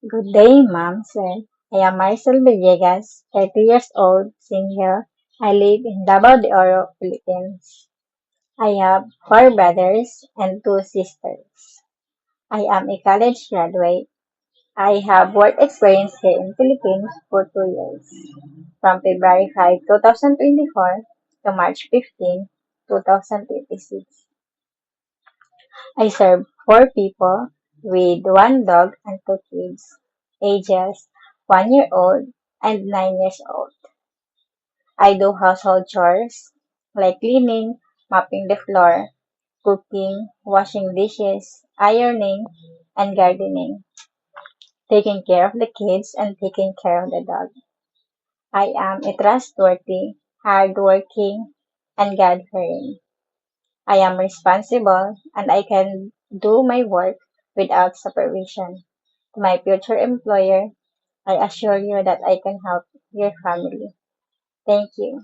Good day, ma'am, sir. I am Marcel Villegas, 30 years old, single. I live in Davao de Oro, Philippines. I have four brothers and two sisters. I am a college graduate. I have work experience here in Philippines for 2 years, from February 5, 2024 to March 15, 2026. I serve four people with one dog and two kids, ages 1 year old and 9 years old. I do household chores like cleaning, mopping the floor, cooking, washing dishes, ironing, and gardening, taking care of the kids and taking care of the dog. I am a trustworthy, hardworking, and God-fearing. I am responsible and I can do my work without supervision. To my future employer, I assure you that I can help your family. Thank you.